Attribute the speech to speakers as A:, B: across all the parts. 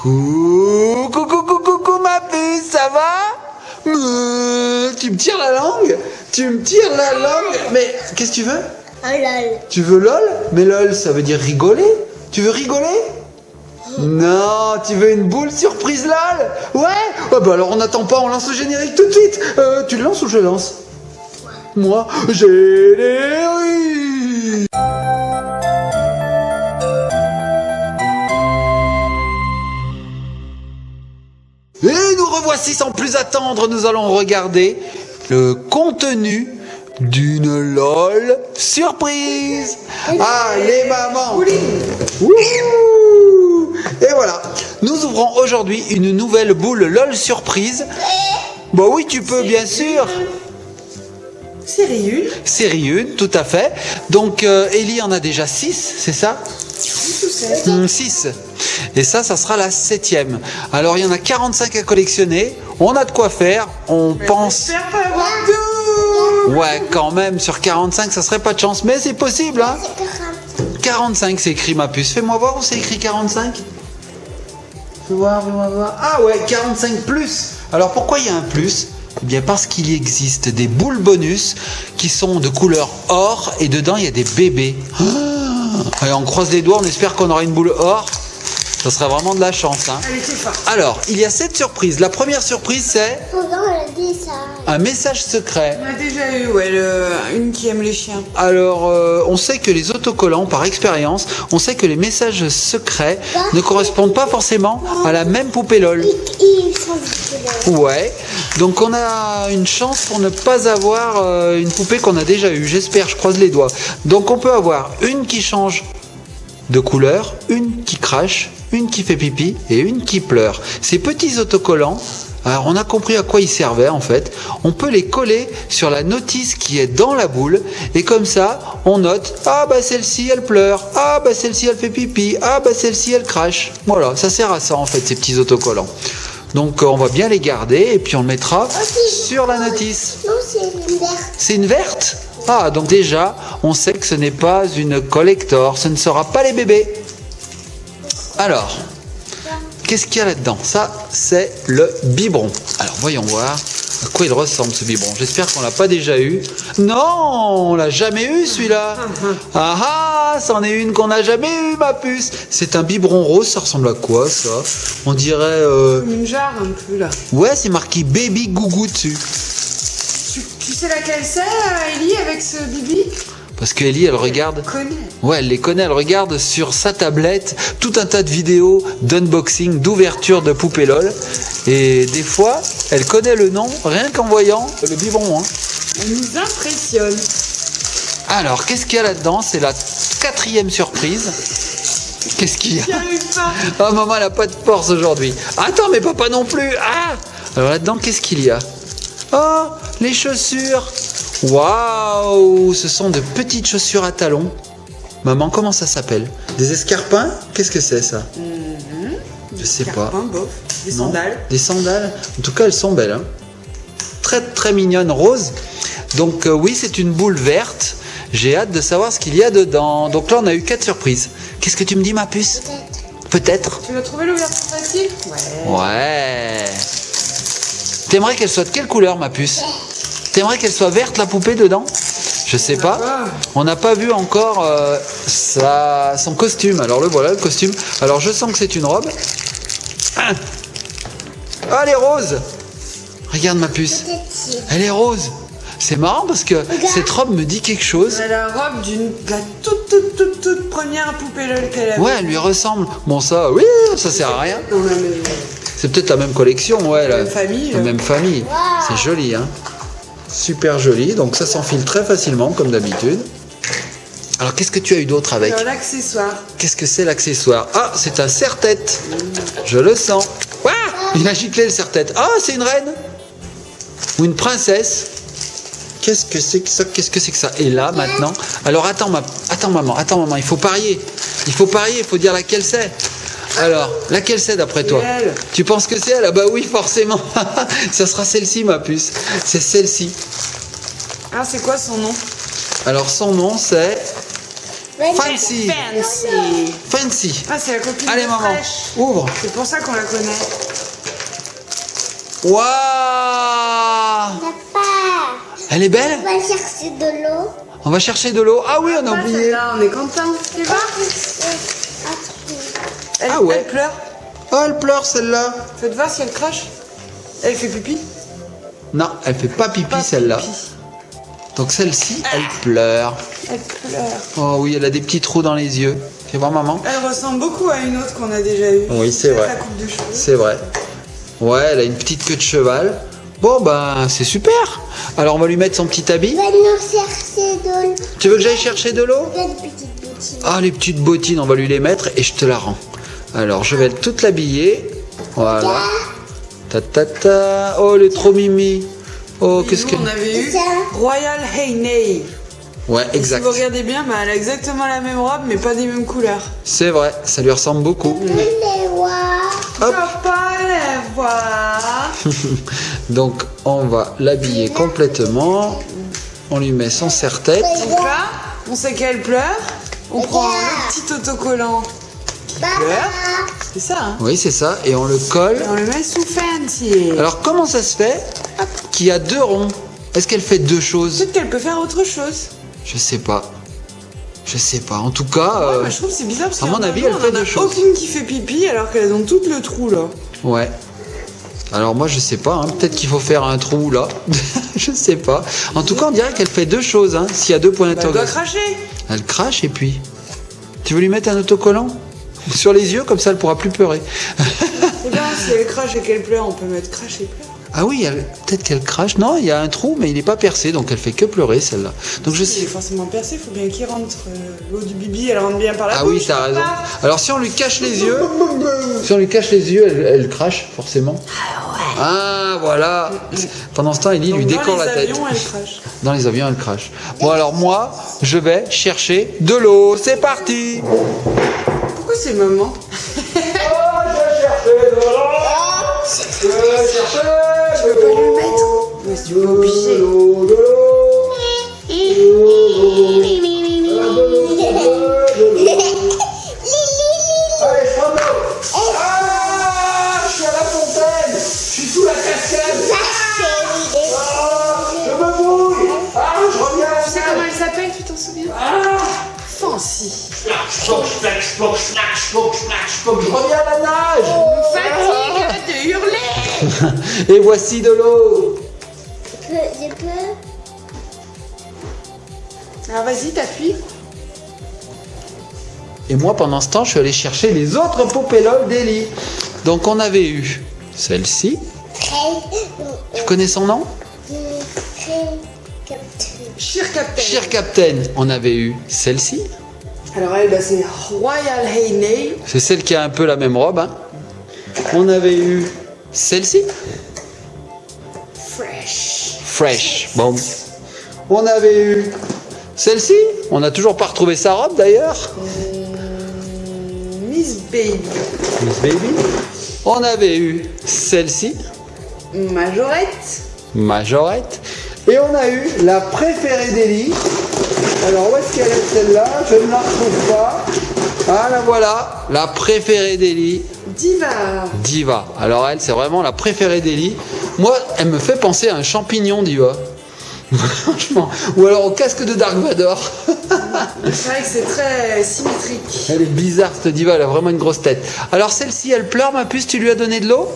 A: Coucou ma puce, ça va? Tu me tires la langue? Tu me tires la langue? Mais qu'est-ce que tu veux?
B: lol.
A: Tu veux lol? Mais lol, ça veut dire rigoler? Tu veux rigoler? Non, tu veux une boule surprise lol? Ouais? Ah bah alors on n'attend pas, on lance le générique tout de suite. Tu le lances ou je le lance? Moi, générique. Et nous revoici sans plus attendre, nous allons regarder le contenu d'une LOL surprise. Allez maman. Wouhou. Et voilà, nous ouvrons aujourd'hui une nouvelle boule LOL surprise. Bah oui, tu peux bien sûr.
C: Série 1.
A: Série 1, tout à fait. Donc Ellie en a déjà 6, c'est ça? 6. Et ça sera la 7e. Alors il y en a 45 à collectionner. On a de quoi faire. On pense.
C: J'espère pas avoir tout.
A: Ouais, quand même, sur 45, ça serait pas de chance. Mais c'est possible, hein. 45, c'est écrit ma puce. Fais-moi voir où c'est écrit 45. Fais-moi voir. Ah ouais, 45 plus. Alors pourquoi il y a un plus? Eh bien parce qu'il existe des boules bonus qui sont de couleur or et dedans il y a des bébés. Allez, on croise les doigts, on espère qu'on aura une boule or. Ça serait vraiment de la chance, hein.
C: Allez, c'est fort.
A: Alors, il y a 7 surprises. La première surprise, c'est un message secret.
C: On a déjà eu, une qui aime les chiens.
A: Alors, on sait que les autocollants, par expérience, on sait que les messages secrets ne correspondent pas forcément à la même poupée LOL. Ouais, donc on a une chance pour ne pas avoir une poupée qu'on a déjà eue. J'espère, je croise les doigts. Donc on peut avoir une qui change de couleur, une qui crache, une qui fait pipi et une qui pleure. Ces petits autocollants, alors on a compris à quoi ils servaient en fait. On peut les coller sur la notice qui est dans la boule et comme ça on note, ah bah celle-ci elle pleure, ah bah celle-ci elle fait pipi, ah bah celle-ci elle crache. Voilà, ça sert à ça en fait ces petits autocollants. Donc on va bien les garder et puis on le mettra sur la notice.
B: Non, c'est une verte.
A: C'est une verte? Ah, donc déjà, on sait que ce n'est pas une collector, ce ne sera pas les bébés. Alors, qu'est-ce qu'il y a là-dedans? Ça, c'est le biberon. Alors, voyons voir à quoi il ressemble ce biberon. J'espère qu'on l'a pas déjà eu. Non, on l'a jamais eu celui-là. Ah ah, c'en est une qu'on n'a jamais eu, ma puce. C'est un biberon rose, ça ressemble à quoi ça? On dirait...
C: Comme une jarre un peu là.
A: Ouais, c'est marqué Baby Gougou dessus.
C: Tu sais laquelle c'est, Ellie, avec ce bibi?
A: Parce que Ellie, elle regarde...
C: Connais.
A: Ouais, elle les connaît, elle regarde sur sa tablette tout un tas de vidéos d'unboxing, d'ouverture de poupées LOL. Et des fois, elle connaît le nom rien qu'en voyant le biberon. Hein.
C: Elle nous impressionne.
A: Alors, qu'est-ce qu'il y a là-dedans? C'est la 4e surprise. Qu'est-ce qu'il y a?
C: J'y arrive pas.
A: Ah, maman, elle n'a pas de force aujourd'hui. Attends, mais papa non plus. Ah! Alors là-dedans, qu'est-ce qu'il y a? Oh, les chaussures. Waouh, ce sont de petites chaussures à talons. Maman, comment ça s'appelle? Des escarpins? Qu'est-ce que c'est ça? Je sais pas.
C: Carpin, bof. Des
A: Non.
C: sandales.
A: Des sandales. En tout cas, elles sont belles. Hein. Très très mignonnes, roses. Donc oui, c'est une boule verte. J'ai hâte de savoir ce qu'il y a dedans. Donc là, on a eu 4 surprises. Qu'est-ce que tu me dis, ma puce? Peut-être.
C: Tu vas trouver l'ouverture facile? Ouais.
A: Ouais. T'aimerais qu'elle soit de quelle couleur, ma puce? T'aimerais qu'elle soit verte, la poupée, dedans? Je sais pas. On n'a pas vu encore son costume. Alors le voilà, le costume. Alors je sens que c'est une robe. Ah, elle est rose. Regarde ma puce. Elle est rose. C'est marrant parce que cette robe me dit quelque chose.
C: C'est la robe de la toute première poupée LOL qu'elle avait.
A: Ouais, elle lui ressemble. Bon ça, oui, ça sert à rien.
C: Dans la maison.
A: C'est peut-être la même collection, ouais.
C: La même famille.
A: La même famille. C'est joli, hein. Super joli. Donc ça s'enfile très facilement, comme d'habitude. Alors qu'est-ce que tu as eu d'autre avec?
C: Alors l'accessoire.
A: Qu'est-ce que c'est l'accessoire? Ah, c'est un serre-tête. Je le sens. Ouah, il a giclé le serre-tête. Ah, c'est une reine. Ou une princesse. Qu'est-ce que c'est que ça? Qu'est-ce que c'est que ça? Et là, maintenant... Alors, attends, maman, il faut parier. Il faut dire laquelle c'est. Alors, laquelle c'est d'après toi?
C: Elle.
A: Tu penses que c'est elle? Ah bah oui, forcément. Ça sera celle-ci, ma puce. C'est celle-ci.
C: Ah, c'est quoi son nom?
A: Alors, son nom, c'est... Fancy.
C: Fancy.
A: Fancy.
C: Ah, c'est la copine
A: Allez
C: de
A: maman,
C: Fresh.
A: ouvre.
C: C'est pour ça qu'on la connaît.
A: Waouh!
B: n'a pas.
A: Elle est belle?
B: On va chercher de l'eau.
A: On va chercher de l'eau. Ah oui, on a
C: Ah,
A: oublié.
C: celle-là, on est content. Tu vois elle,
A: Ah ouais.
C: elle pleure.
A: Oh, elle pleure celle-là.
C: Faites voir si elle crache. Elle fait pipi.
A: Non, elle fait pas pipi
C: Pas
A: celle-là.
C: pipi.
A: Donc celle-ci, elle pleure.
C: Elle pleure.
A: Oh oui, elle a des petits trous dans les yeux. Fais voir maman.
C: Elle ressemble beaucoup à une autre qu'on a déjà eue.
A: Oui, c'est vrai.
C: La coupe de cheveux.
A: C'est vrai. Ouais, elle a une petite queue de cheval. Bon, ben, c'est super. Alors, on va lui mettre son petit habit.
B: On va nous chercher de l'eau.
A: Tu veux que j'aille chercher de l'eau?
B: Regarde les petites bottines.
A: Ah, les petites bottines, on va lui les mettre et je te la rends. Alors, je vais toute l'habiller. Voilà. Ta ta ta. Oh, elle est trop mimi. Oh, qu'est-ce
C: Nous,
A: qu'elle...
C: on avait eu
B: Ça.
C: Royal Hainey.
A: Ouais,
C: Si
A: exact.
C: vous regardez bien, bah, elle a exactement la même robe, mais pas des mêmes couleurs.
A: C'est vrai, ça lui ressemble beaucoup.
B: On peut les voir.
A: Hop.
C: Papa, les voir.
A: Donc, on va l'habiller complètement. On lui met son serre-tête.
C: Donc là, on sait qu'elle pleure. On prend le petit autocollant qui pleure. C'est ça, hein.
A: Oui, c'est ça. Et on le colle.
C: Et on le met sous Fancy.
A: Alors, comment ça se fait qu'il y a deux ronds? Est-ce qu'elle fait deux choses?
C: Peut-être qu'elle peut faire autre chose.
A: Je sais pas. Je sais pas. En tout cas,
C: Ouais, bah, je trouve que c'est bizarre parce
A: à
C: qu'à
A: mon avis, elle fait deux choses.
C: aucune qui fait pipi alors qu'elles ont toutes le trou là.
A: ouais. Alors moi, je sais pas. Hein. Peut-être qu'il faut faire un trou là. Je sais pas. En tout cas, on dirait qu'elle fait deux choses. Hein. S'il y a deux points
C: Bah, elle doit
A: d'interrogation.
C: cracher.
A: Elle crache et puis. Tu veux lui mettre un autocollant sur les yeux, comme ça, elle pourra plus pleurer.
C: Eh bien, si elle crache et qu'elle pleure, on peut mettre crache et pleure.
A: Ah oui, peut-être qu'elle crache. Non, il y a un trou, mais il n'est pas percé, donc elle fait que pleurer celle-là. Donc je
C: Il
A: sais.
C: est forcément percé, il faut bien qu'il rentre. L'eau du bibi, elle rentre bien par la
A: Ah
C: bouche.
A: oui, t'as raison.
C: papa.
A: Alors si on lui cache les yeux, si on lui cache les yeux, elle crache forcément. Ah voilà. Pendant ce temps, Ellie lui
C: Donc,
A: décore
C: dans
A: la
C: les
A: tête.
C: avions, elle crache.
A: Dans les avions, elle crache. Bon alors moi, je vais chercher de l'eau. C'est parti.
C: Pourquoi c'est maman?
A: Je
C: peux pas lui mettre. Mais tu es obligé.
A: Allez, je prends de l'eau. Ah, je suis à la fontaine. Je suis sous la cascade. Ah, je me brouille. Ah, je reviens à la
C: Tu sais comment elle s'appelle, tu t'en souviens?
A: Ah,
C: Fancy.
A: je reviens à la nage.
C: Fatigue, arrête de hurler.
A: Et voici de l'eau.
B: Je peux.
C: Alors vas-y, t'appuies.
A: Et moi, pendant ce temps, je suis allé chercher les autres poupées LOL d'Ellie. Donc, on avait eu celle-ci. Tu connais son nom?
C: Cheer Captain.
A: Cheer Captain. On avait eu celle-ci.
C: Alors elle, bah, c'est Royal Hainey.
A: C'est celle qui a un peu la même robe. Hein. On avait eu celle-ci.
C: Fresh.
A: Fresh. Bon. On avait eu celle-ci. On n'a toujours pas retrouvé sa robe d'ailleurs.
C: Miss Baby.
A: Miss Baby. On avait eu celle-ci.
C: Majorette.
A: Majorette. Et on a eu la préférée d'Ellie. Alors où est-ce qu'elle est celle-là? Je ne la retrouve pas. Ah la voilà, la préférée d'Ellie.
C: Diva.
A: Diva. Alors elle, c'est vraiment la préférée d'Ellie. Moi, elle me fait penser à un champignon, Diva. Franchement. Ou alors au casque de Dark Vador.
C: C'est vrai que c'est très symétrique.
A: Elle est bizarre cette Diva, elle a vraiment une grosse tête. Alors celle-ci, elle pleure, ma puce, tu lui as donné de l'eau?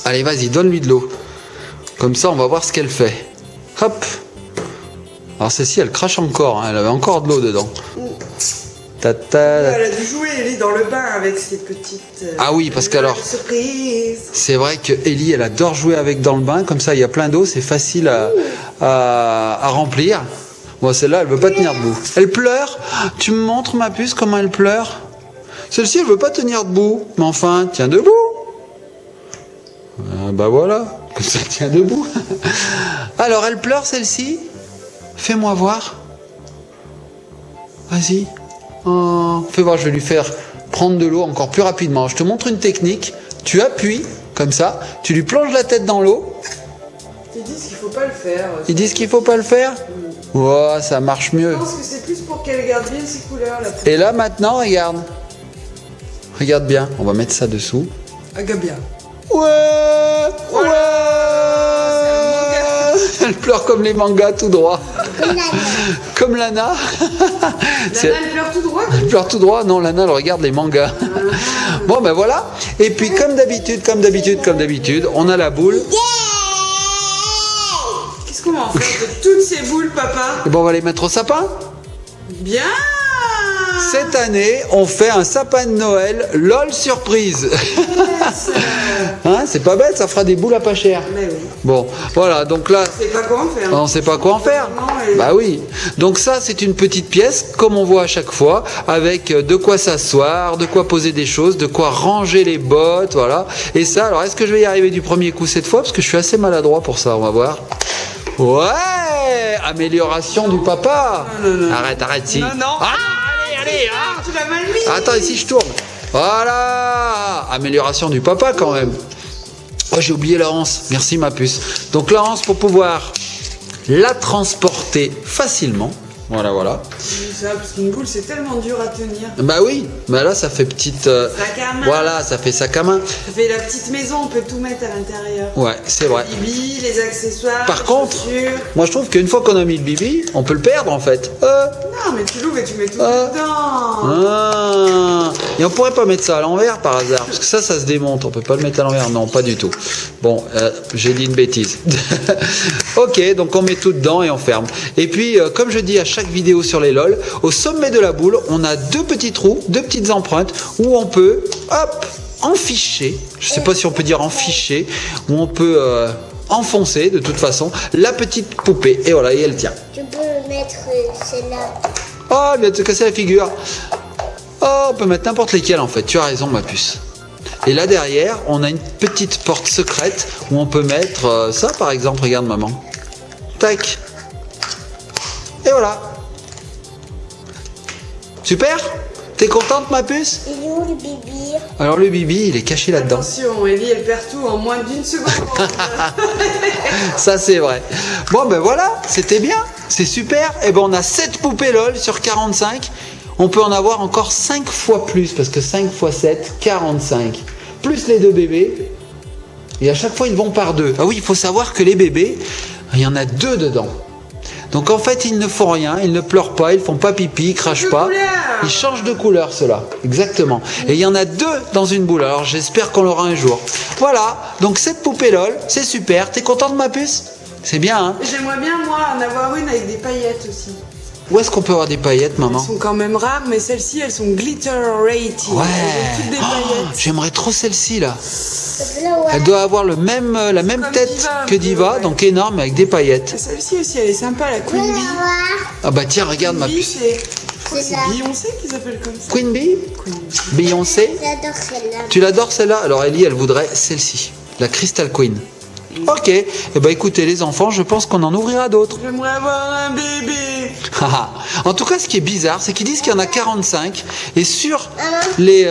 A: Allez, vas-y, donne-lui de l'eau. Comme ça, on va voir ce qu'elle fait. Hop. Alors celle-ci, elle crache encore, hein, elle avait encore de l'eau dedans. Ta, ta,
C: Elle a dû jouer, elle est dans le bain avec ses petites.
A: Ah oui, parce qu'alors,
C: surprise.
A: c'est vrai que Ellie, elle adore jouer avec dans le bain, comme ça il y a plein d'eau, c'est facile à remplir. Bon, celle-là, elle veut pas tenir debout. Elle pleure. Tu me montres, ma puce, comment elle pleure? Celle-ci, elle veut pas tenir debout. Mais enfin, tiens debout. Bah voilà, comme ça, tiens debout. Alors, elle pleure, celle-ci. Fais-moi voir. Vas-y. Oh, fais voir, je vais lui faire prendre de l'eau encore plus rapidement. Je te montre une technique. Tu appuies, comme ça, tu lui plonges la tête dans l'eau.
C: Ils disent qu'il faut pas le faire.
A: Ils disent qu'il faut pas le faire. Oh, ça marche mieux.
C: Je pense que c'est plus pour qu'elle garde bien ses couleurs là.
A: Et là maintenant, regarde. Regarde bien, on va mettre ça dessous.
C: Agabia.
A: Ouais, ouais. Elle pleure comme les mangas tout droit. Comme Lana.
C: Lana, elle pleure tout droit.
A: Elle pleure tout droit. Non, Lana, elle regarde les mangas. Bon, ben voilà. Et puis comme d'habitude, on a la boule.
C: Qu'est-ce qu'on va en faire de toutes ces boules, papa?
A: Et bon, on va les mettre au sapin.
C: Bien.
A: Cette année, on fait un sapin de Noël LOL surprise. Hein, c'est pas bête, ça fera des boules à pas cher.
C: Mais oui.
A: Bon, voilà, donc là,
C: On sait pas quoi en faire.
A: on sait pas quoi en faire. Bah oui. Donc ça, c'est une petite pièce, comme on voit à chaque fois, avec de quoi s'asseoir, de quoi poser des choses, de quoi ranger les bottes, voilà. Et ça, alors est-ce que je vais y arriver du premier coup cette fois? Parce que je suis assez maladroit pour ça, on va voir. Ouais, amélioration du papa.
C: Non.
A: Arrête, si.
C: Non.
A: Ah, allez, ah.
C: Tu l'as mal mis.
A: Attends, ici je tourne. Voilà, amélioration du papa quand même. Oh, j'ai oublié la hanse. Merci ma puce. Donc la hanse pour pouvoir la transporter facilement. Voilà.
C: C'est ça, parce qu'une boule c'est tellement dur à tenir.
A: Bah oui, bah là ça fait petite.
C: Sac à main.
A: Voilà, ça fait sac à main.
C: Ça fait la petite maison, on peut tout mettre à l'intérieur.
A: Ouais, c'est vrai.
C: Les bibis, les accessoires.
A: Par
C: les
A: contre,
C: chaussures.
A: moi je trouve qu'une fois qu'on a mis le bibi, on peut le perdre en fait.
C: Non, mais tu l'ouvres et tu mets tout dedans.
A: Ah. Et on pourrait pas mettre ça à l'envers par hasard, parce que ça se démonte, on peut pas le mettre à l'envers, non, pas du tout. Bon, j'ai dit une bêtise. Ok, donc on met tout dedans et on ferme. Et puis, comme je dis à chaque vidéo sur les LOL, au sommet de la boule, on a deux petits trous, deux petites empreintes, où on peut, hop, enficher, je sais pas si on peut dire enficher, où on peut enfoncer, de toute façon, la petite poupée. Et voilà, et elle tient.
B: Tu peux mettre celle-là.
A: Oh, elle vient de se casser la figure. Oh, on peut mettre n'importe lesquels en fait. Tu as raison, ma puce. Et là derrière, on a une petite porte secrète où on peut mettre ça, par exemple. Regarde, maman. Tac. Et voilà. Super. T'es contente, ma puce?
B: Il est où le bibi?
A: Alors le bibi, il est caché là-dedans.
C: Attention, Ellie, elle perd tout en moins d'une seconde.
A: Ça, c'est vrai. Bon, ben voilà, c'était bien. C'est super. Et ben on a 7 poupées LOL sur 45. On peut en avoir encore 5 fois plus, parce que 5 fois 7, 45. Plus les deux bébés. Et à chaque fois, ils vont par deux. Ah oui, il faut savoir que les bébés, il y en a 2 dedans. Donc en fait, ils ne font rien, ils ne pleurent pas, ils font pas pipi, ils crachent pas. Ils changent de couleur, ceux-là. Exactement. Et il y en a 2 dans une boule. Alors j'espère qu'on l'aura un jour. Voilà. Donc cette poupée LOL, c'est super. T'es content de ma puce? C'est bien, hein?
C: J'aimerais bien, moi, en avoir une avec des paillettes aussi.
A: Où est-ce qu'on peut avoir des paillettes, maman?
C: Elles sont quand même rares, mais celles-ci, elles sont glitter rated.
A: Ouais.
C: Elles ont toutes des paillettes.
A: J'aimerais trop celle-ci, là.
B: Celle-là, ouais.
A: Elle doit avoir la même
C: comme
A: tête
C: Diva, un
A: que
C: peu,
A: Diva,
C: ouais.
A: donc énorme, avec des paillettes.
C: Et celle-ci aussi, elle est sympa, la Queen
B: Viens
C: Bee.
B: voir.
A: Ah bah tiens, regarde ma
C: Queen Bee,
A: puce.
C: c'est
B: C'est ça.
C: Beyoncé qu'ils appellent comme ça.
A: Queen Bee?
C: Queen Bee.
A: Beyoncé?
B: J'adore celle-là.
A: Tu l'adores celle-là? Alors Ellie, elle voudrait celle-ci, la Crystal Queen. Ok, et bah écoutez les enfants, je pense qu'on en ouvrira d'autres.
C: J'aimerais avoir un bébé.
A: En tout cas, ce qui est bizarre, c'est qu'ils disent qu'il y en a 45, et sur les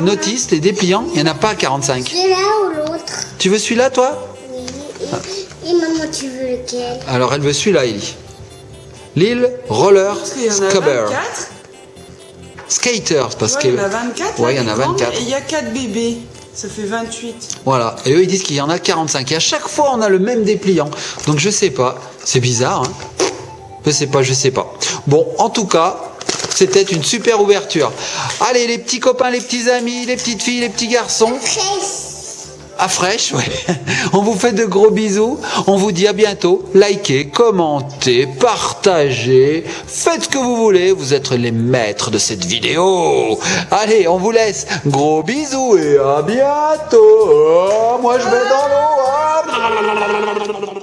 A: notices, les dépliants, il n'y en a pas 45.
B: Celui-là ou l'autre?
A: Tu veux celui-là, toi?
B: Oui. Et maman, tu veux lequel?
A: Alors elle veut celui-là, Ellie. Lille Roller
C: Parce qu'il y en a
A: Scubber.
C: 24.
A: Skaters, parce
C: Ouais,
A: que...
C: il y en a 24.
A: Ouais,
C: là,
A: il y en a
C: des grandes,
A: 24.
C: Et il y a 4 bébés. Ça fait 28.
A: Voilà, et eux ils disent qu'il y en a 45. Et à chaque fois on a le même dépliant. Donc je sais pas, c'est bizarre, hein. Je sais pas. Bon, en tout cas, c'était une super ouverture. Allez les petits copains, les petits amis, les petites filles, les petits garçons. À fraîche, ouais. On vous fait de gros bisous. On vous dit à bientôt. Likez, commentez, partagez. Faites ce que vous voulez. Vous êtes les maîtres de cette vidéo. Allez, on vous laisse. Gros bisous et à bientôt. Moi, je vais dans l'eau.